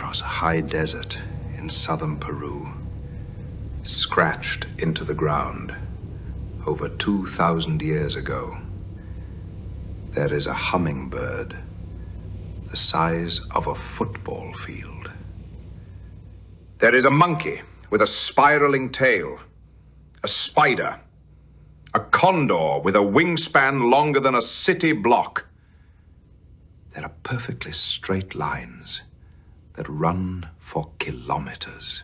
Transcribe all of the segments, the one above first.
across a high desert in southern Peru, scratched into the ground over 2,000 years ago, there is a hummingbird the size of a football field. There is a monkey with a spiraling tail, a spider, a condor with a wingspan longer than a city block. There are perfectly straight lines that run for kilometers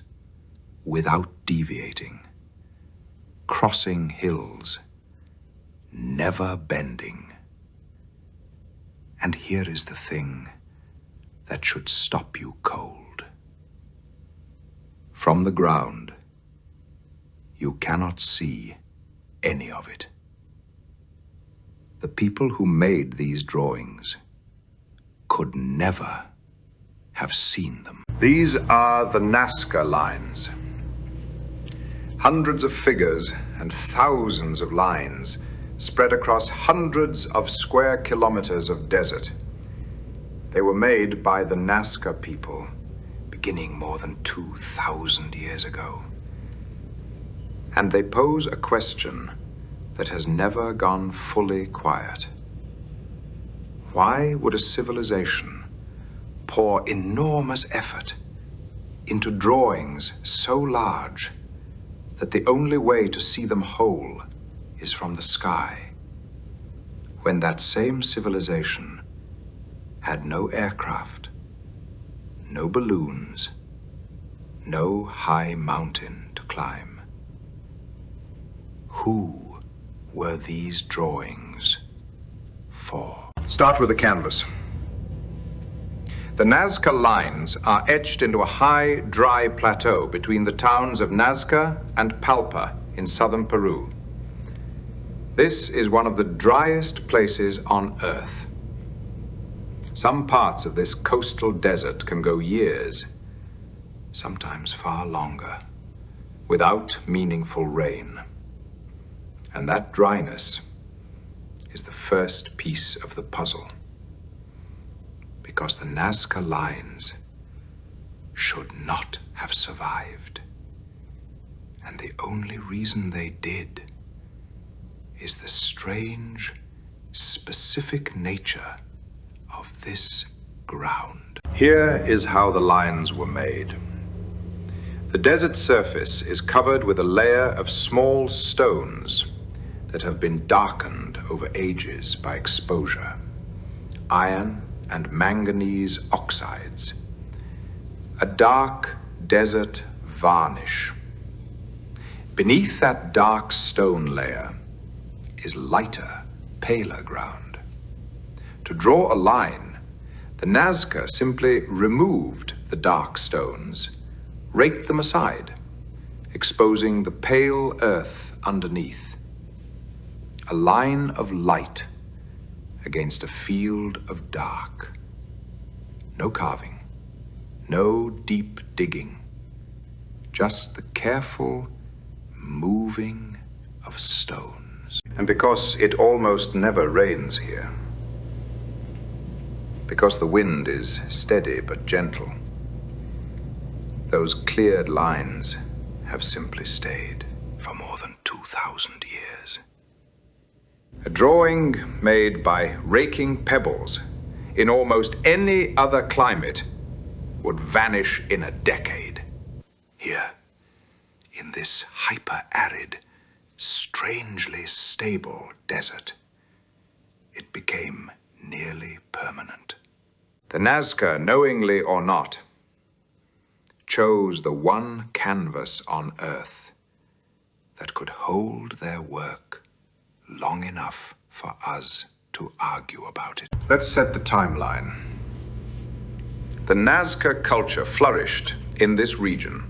without deviating, crossing hills, never bending. And here is the thing that should stop you cold. From the ground, you cannot see any of it. The people who made these drawings could never have seen them. These are the Nazca lines. Hundreds of figures and thousands of lines spread across hundreds of square kilometers of desert. They were made by the Nazca people beginning more than 2,000 years ago. And they pose a question that has never gone fully quiet. Why would a civilization pour enormous effort into drawings so large that the only way to see them whole is from the sky, when that same civilization had no aircraft, no balloons, no high mountain to climb? Who were these drawings for? Start with the canvas. The Nazca lines are etched into a high, dry plateau between the towns of Nazca and Palpa in southern Peru. This is one of the driest places on Earth. Some parts of this coastal desert can go years, sometimes far longer, without meaningful rain. And that dryness is the first piece of the puzzle, because the Nazca lines should not have survived. And the only reason they did is the strange, specific nature of this ground. Here is how the lines were made. The desert surface is covered with a layer of small stones that have been darkened over ages by exposure. Iron and manganese oxides. A dark desert varnish. Beneath that dark stone layer is lighter, paler ground. To draw a line, the Nazca simply removed the dark stones, raked them aside, exposing the pale earth underneath. A line of light against a field of dark. No carving, no deep digging, just the careful moving of stones. And because it almost never rains here, because the wind is steady but gentle, those cleared lines have simply stayed for more than 2,000 years. A drawing made by raking pebbles in almost any other climate would vanish in a decade. Here, in this hyper-arid, strangely stable desert, it became nearly permanent. The Nazca, knowingly or not, chose the one canvas on Earth that could hold their work long enough for us to argue about it. Let's set the timeline. The Nazca culture flourished in this region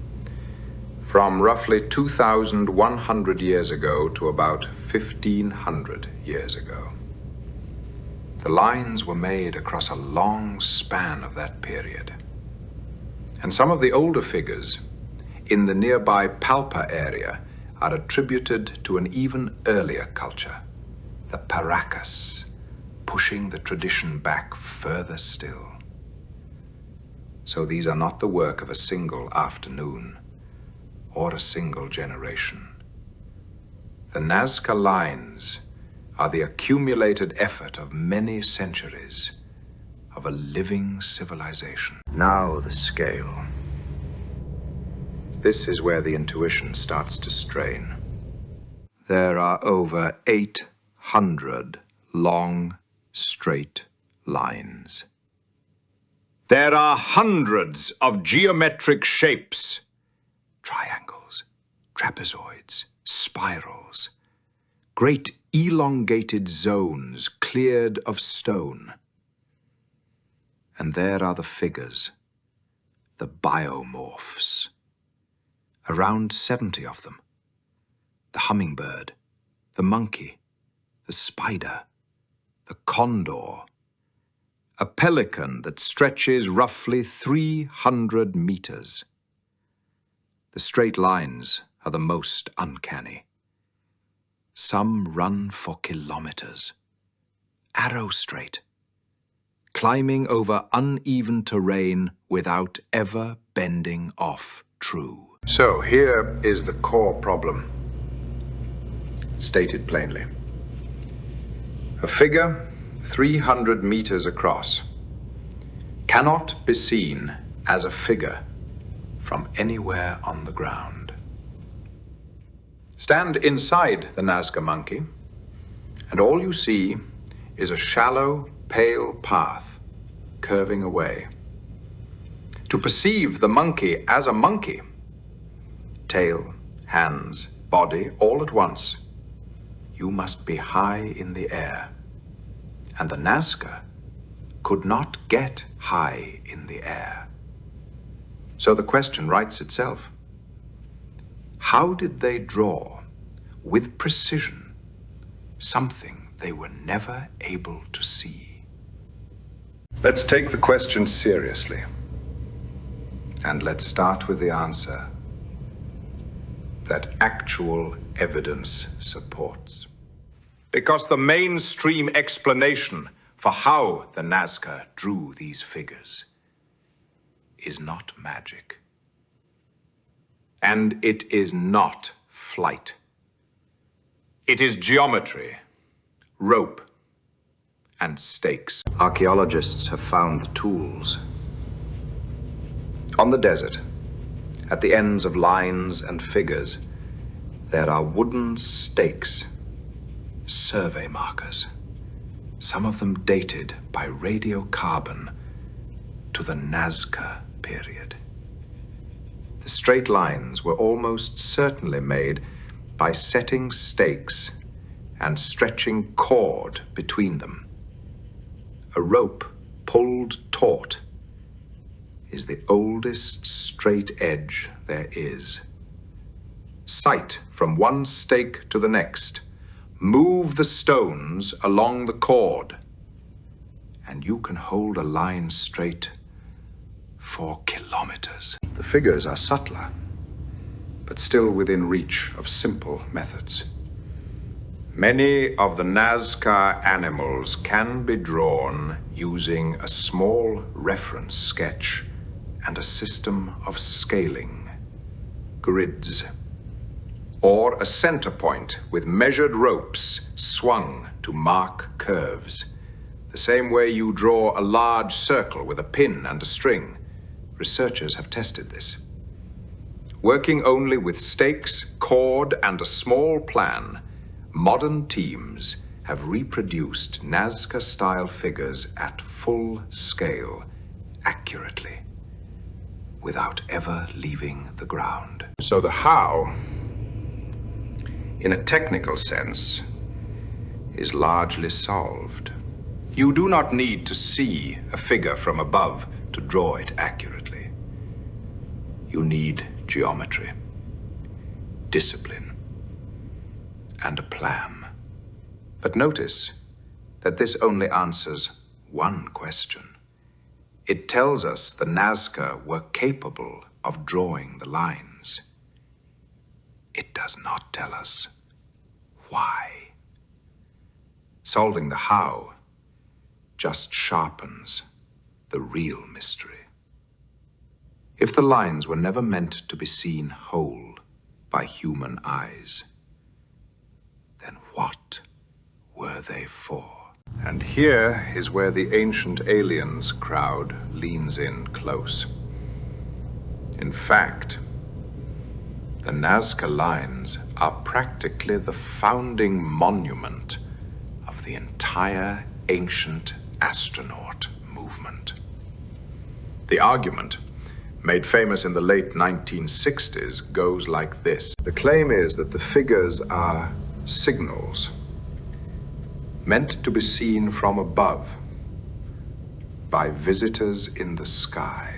from roughly 2,100 years ago to about 1,500 years ago. The lines were made across a long span of that period. And some of the older figures in the nearby Palpa area are attributed to an even earlier culture, the Paracas, pushing the tradition back further still. So these are not the work of a single afternoon or a single generation. The Nazca lines are the accumulated effort of many centuries of a living civilization. Now the scale. This is where the intuition starts to strain. There are over 800 long, straight lines. There are hundreds of geometric shapes. Triangles, trapezoids, spirals. Great elongated zones cleared of stone. And there are the figures, the biomorphs. Around 70 of them. The hummingbird, the monkey, the spider, the condor. A pelican that stretches roughly 300 meters. The straight lines are the most uncanny. Some run for kilometers, arrow straight, climbing over uneven terrain without ever bending off true. So here is the core problem, stated plainly. A figure 300 meters across cannot be seen as a figure from anywhere on the ground. Stand inside the Nazca monkey, and all you see is a shallow, pale path curving away. To perceive the monkey as a monkey, tail, hands, body, all at once, you must be high in the air. And the Nazca could not get high in the air. So the question writes itself. How did they draw, with precision, something they were never able to see? Let's take the question seriously. And let's start with the answer that actual evidence supports. Because the mainstream explanation for how the Nazca drew these figures is not magic. And it is not flight. It is geometry, rope, and stakes. Archaeologists have found the tools. On the desert, at the ends of lines and figures, there are wooden stakes, survey markers, some of them dated by radiocarbon to the Nazca period. The straight lines were almost certainly made by setting stakes and stretching cord between them. A rope pulled taut is the oldest straight edge there is. Sight from one stake to the next. Move the stones along the cord, and you can hold a line straight for kilometers. The figures are subtler, but still within reach of simple methods. Many of the Nazca animals can be drawn using a small reference sketch and a system of scaling, grids, or a center point with measured ropes swung to mark curves, the same way you draw a large circle with a pin and a string. Researchers have tested this. Working only with stakes, cord, and a small plan, modern teams have reproduced Nazca-style figures at full scale, accurately, without ever leaving the ground. So the how, in a technical sense, is largely solved. You do not need to see a figure from above to draw it accurately. You need geometry, discipline, and a plan. But notice that this only answers one question. It tells us the Nazca were capable of drawing the lines. It does not tell us why. Solving the how just sharpens the real mystery. If the lines were never meant to be seen whole by human eyes, then what were they for? And here is where the ancient aliens crowd leans in close. In fact, the Nazca lines are practically the founding monument of the entire ancient astronaut movement. The argument, made famous in the late 1960s, goes like this. The claim is that the figures are signals meant to be seen from above by visitors in the sky.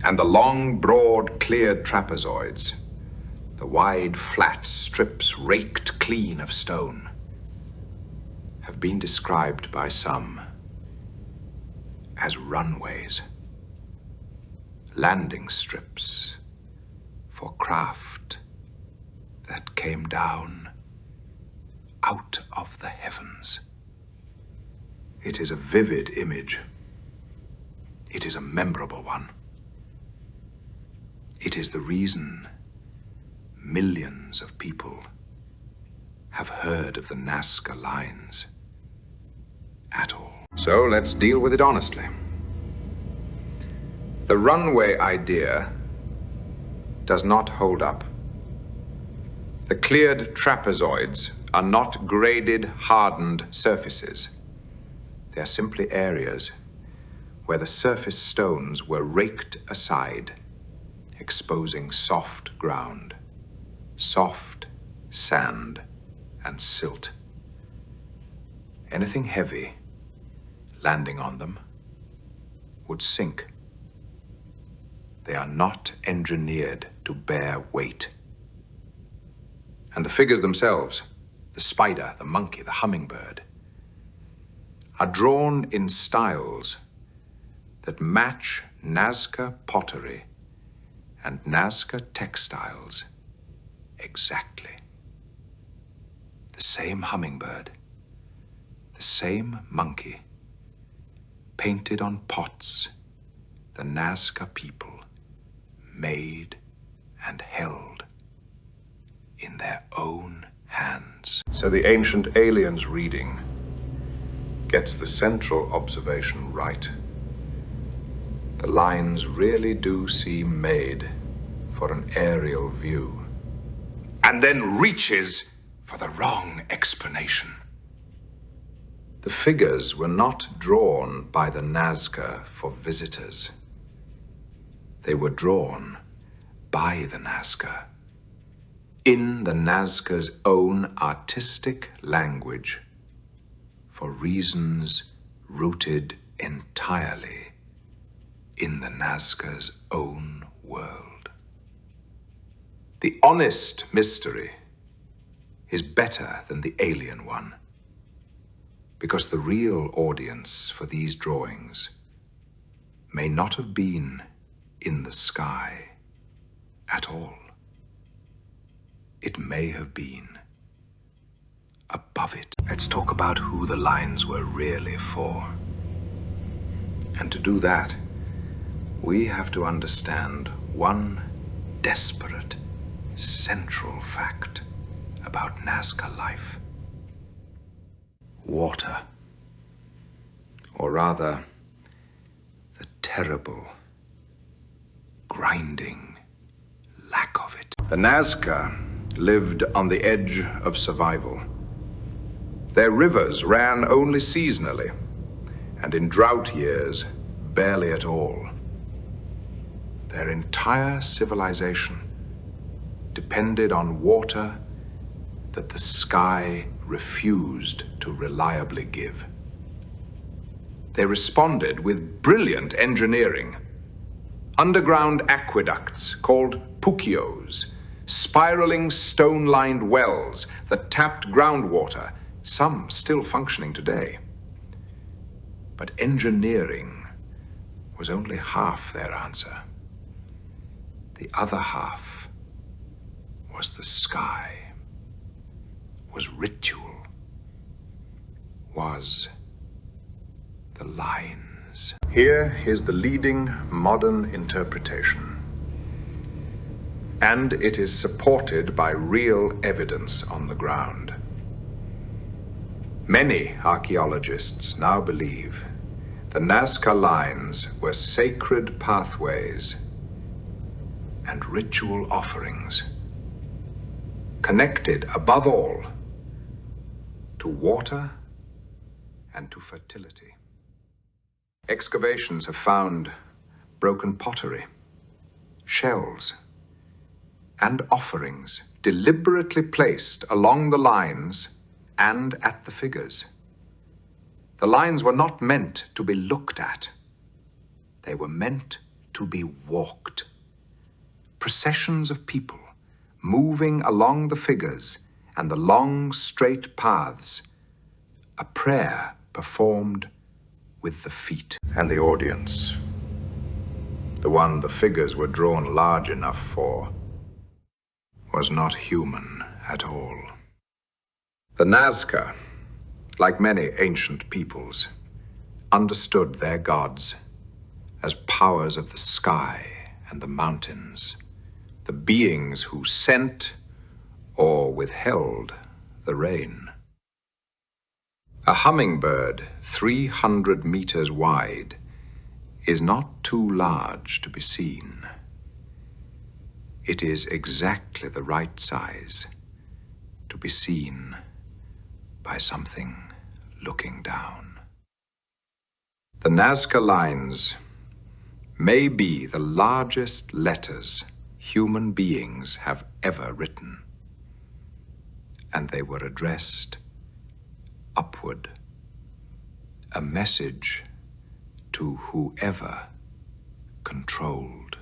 And the long, broad, cleared trapezoids, the wide, flat strips raked clean of stone, have been described by some as runways, landing strips for craft that came down out of the heavens. It is a vivid image. It is a memorable one. It is the reason millions of people have heard of the Nazca lines at all. So let's deal with it honestly. The runway idea does not hold up. The cleared trapezoids are not graded, hardened surfaces. They are simply areas where the surface stones were raked aside, exposing soft ground, soft sand and silt. Anything heavy landing on them would sink. They are not engineered to bear weight. And the figures themselves, the spider, the monkey, the hummingbird, are drawn in styles that match Nazca pottery and Nazca textiles exactly. The same hummingbird, the same monkey, painted on pots the Nazca people made and held in their own hands. So the ancient aliens' reading gets the central observation right. The lines really do seem made for an aerial view, and then reaches for the wrong explanation. The figures were not drawn by the Nazca for visitors. They were drawn by the Nazca, in the Nazca's own artistic language, for reasons rooted entirely in the Nazca's own world. The honest mystery is better than the alien one, because the real audience for these drawings may not have been in the sky at all. It may have been above it. Let's talk about who the lines were really for. And to do that, we have to understand one desperate, central fact about Nazca life. Water. Or rather, the terrible, grinding lack of it. The Nazca lived on the edge of survival. Their rivers ran only seasonally, and in drought years, barely at all. Their entire civilization depended on water that the sky refused to reliably give. They responded with brilliant engineering. Underground aqueducts called pukios, spiraling stone-lined wells that tapped groundwater, some still functioning today. But engineering was only half their answer. The other half was the sky, was ritual, was the lines. lines. Here is the leading modern interpretation, and it is supported by real evidence on the ground. Many archaeologists now believe the Nazca lines were sacred pathways and ritual offerings, connected above all to water and to fertility. Excavations have found broken pottery, shells, and offerings deliberately placed along the lines and at the figures. The lines were not meant to be looked at. They were meant to be walked. Processions of people moving along the figures and the long, straight paths. A prayer performed with the feet. And the audience, the one the figures were drawn large enough for, was not human at all. The Nazca, like many ancient peoples, understood their gods as powers of the sky and the mountains, the beings who sent or withheld the rain. A hummingbird 300 meters wide is not too large to be seen. It is exactly the right size to be seen by something looking down. The Nazca lines may be the largest letters human beings have ever written, and they were addressed upward, a message to whoever controlled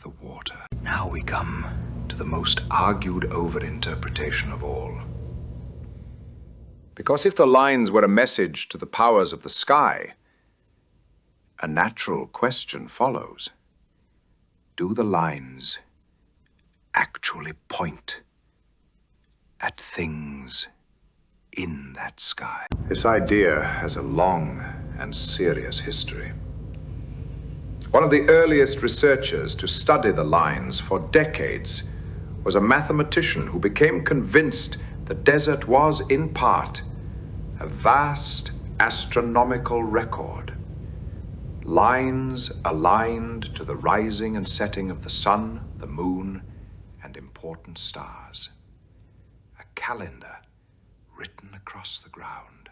the water. Now we come to the most argued over interpretation of all. Because if the lines were a message to the powers of the sky, a natural question follows. Do the lines actually point at things in that sky? This idea has a long and serious history. One of the earliest researchers to study the lines for decades was a mathematician who became convinced the desert was, in part, a vast astronomical record. Lines aligned to the rising and setting of the sun, the moon, and important stars. A calendar written across the ground.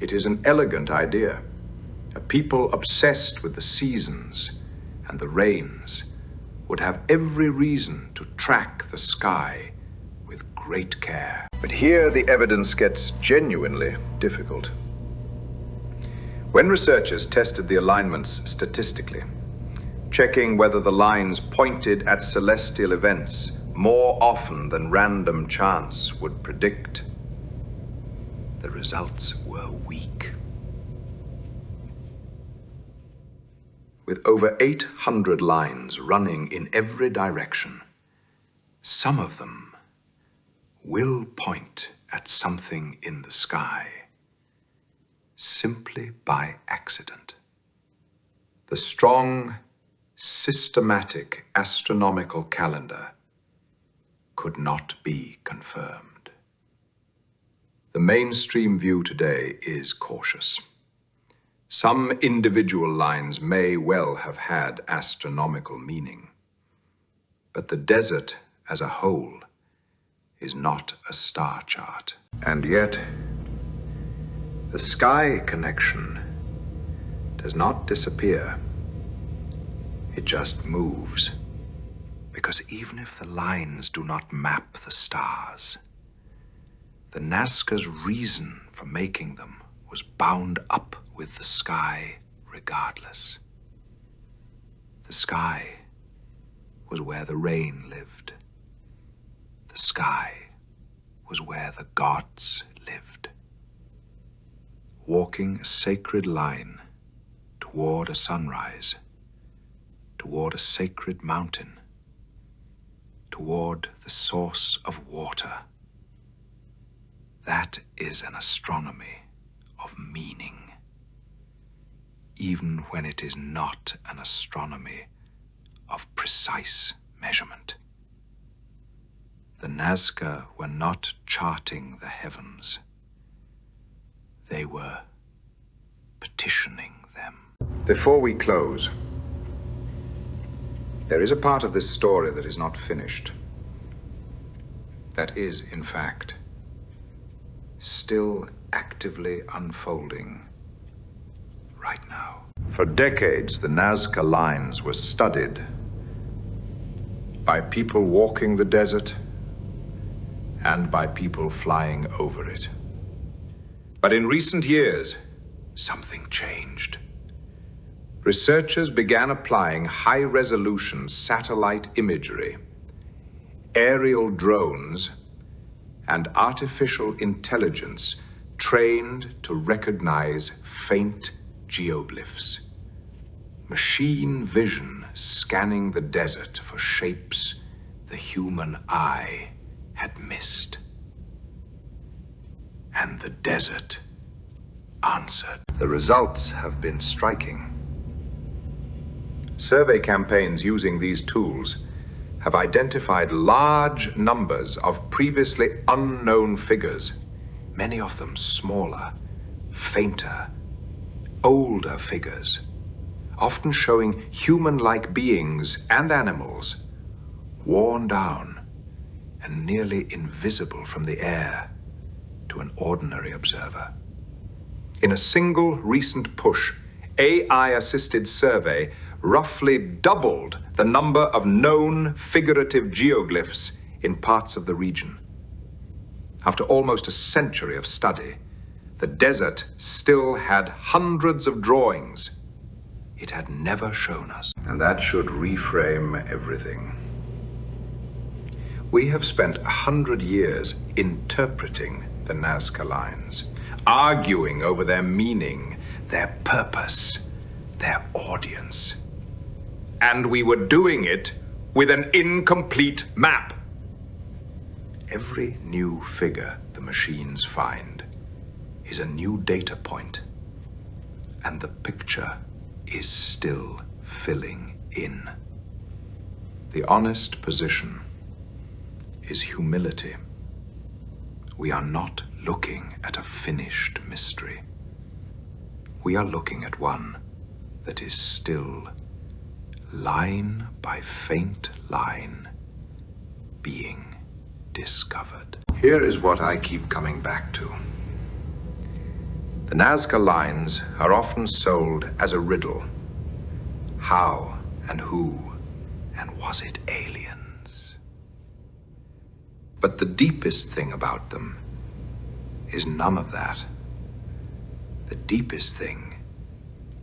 It is an elegant idea. A people obsessed with the seasons and the rains would have every reason to track the sky with great care. But here the evidence gets genuinely difficult. When researchers tested the alignments statistically, checking whether the lines pointed at celestial events more often than random chance would predict, the results were weak. With over 800 lines running in every direction, some of them will point at something in the sky simply by accident. The strong, systematic astronomical calendar could not be confirmed. The mainstream view today is cautious. Some individual lines may well have had astronomical meaning, but the desert as a whole is not a star chart. And yet, the sky connection does not disappear. It just moves. Because even if the lines do not map the stars, the Nazca's reason for making them was bound up with the sky regardless. The sky was where the rain lived. The sky was where the gods lived. Walking a sacred line toward a sunrise, toward a sacred mountain, toward the source of water. That is an astronomy of meaning. even when it is not an astronomy of precise measurement. The Nazca were not charting the heavens. They were petitioning them. Before we close, there is a part of this story that is not finished. That is, in fact, still actively unfolding right now. For decades, the Nazca lines were studied by people walking the desert and by people flying over it. But in recent years, something changed. Researchers began applying high-resolution satellite imagery, aerial drones, and artificial intelligence trained to recognize faint geoglyphs. Machine vision scanning the desert for shapes the human eye had missed. And the desert answered. The results have been striking. Survey campaigns using these tools have identified large numbers of previously unknown figures, many of them smaller, fainter, older figures, often showing human-like beings and animals, worn down and nearly invisible from the air to an ordinary observer. In a single recent push, AI-assisted survey roughly doubled the number of known figurative geoglyphs in parts of the region. After almost a century of study, the desert still had hundreds of drawings it had never shown us. And that should reframe everything. We have spent 100 years interpreting the Nazca lines, arguing over their meaning, their purpose, their audience. And we were doing it with an incomplete map. Every new figure the machines find is a new data point, and the picture is still filling in. The honest position is humility. We are not looking at a finished mystery. We are looking at one that is still, line by faint line, being discovered. Here is what I keep coming back to. The Nazca lines are often sold as a riddle. How and who, and was it aliens? But the deepest thing about them is none of that. The deepest thing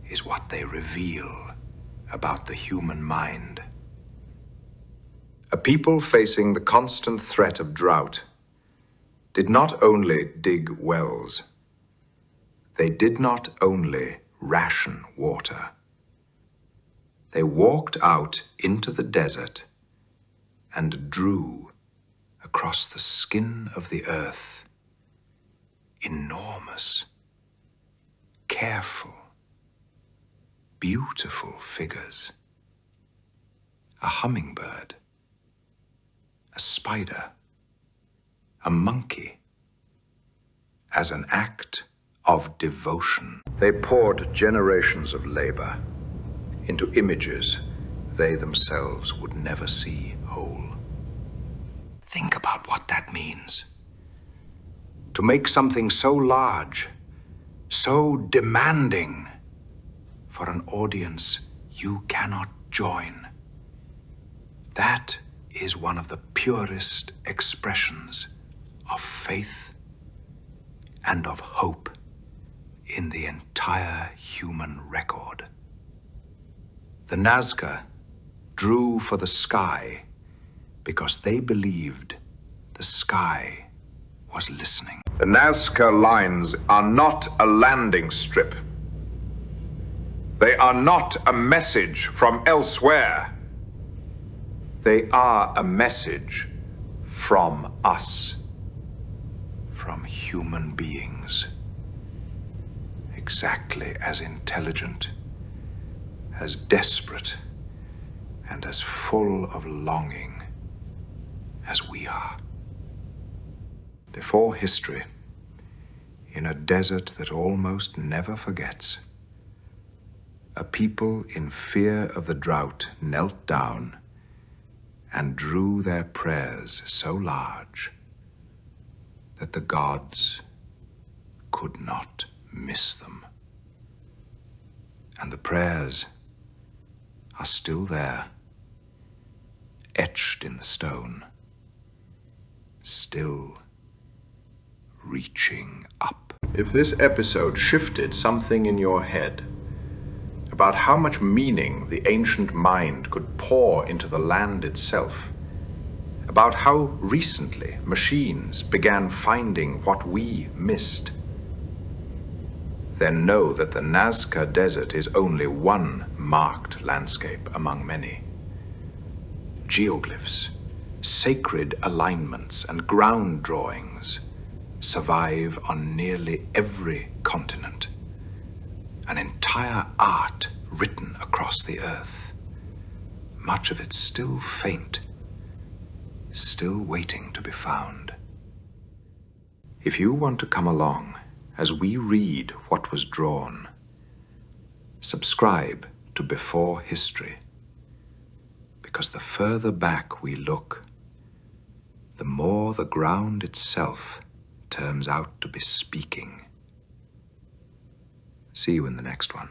is what they reveal about the human mind. A people facing the constant threat of drought did not only dig wells, they did not only ration water. They walked out into the desert and drew across the skin of the earth enormous, careful, beautiful figures. A hummingbird, a spider, a monkey, as an act of devotion. They poured generations of labor into images they themselves would never see whole. Think about what that means. To make something so large, so demanding, for an audience you cannot join. That is one of the purest expressions of faith and of hope in the entire human record. The Nazca drew for the sky because they believed the sky was listening. The Nazca lines are not a landing strip. They are not a message from elsewhere. They are a message from us, from human beings, exactly as intelligent as desperate and as full of longing as we are. Before history, in a desert that almost never forgets, a people in fear of the drought knelt down and drew their prayers so large that the gods could not miss them. And the prayers are still there, etched in the stone, still reaching up. If this episode shifted something in your head about how much meaning the ancient mind could pour into the land itself, about how recently machines began finding what we missed, then know that the Nazca Desert is only one marked landscape among many. Geoglyphs, sacred alignments, and ground drawings survive on nearly every continent. An entire art written across the earth, much of it still faint, still waiting to be found. If you want to come along as we read what was drawn, subscribe to Before History, because the further back we look, the more the ground itself turns out to be speaking. See you in the next one.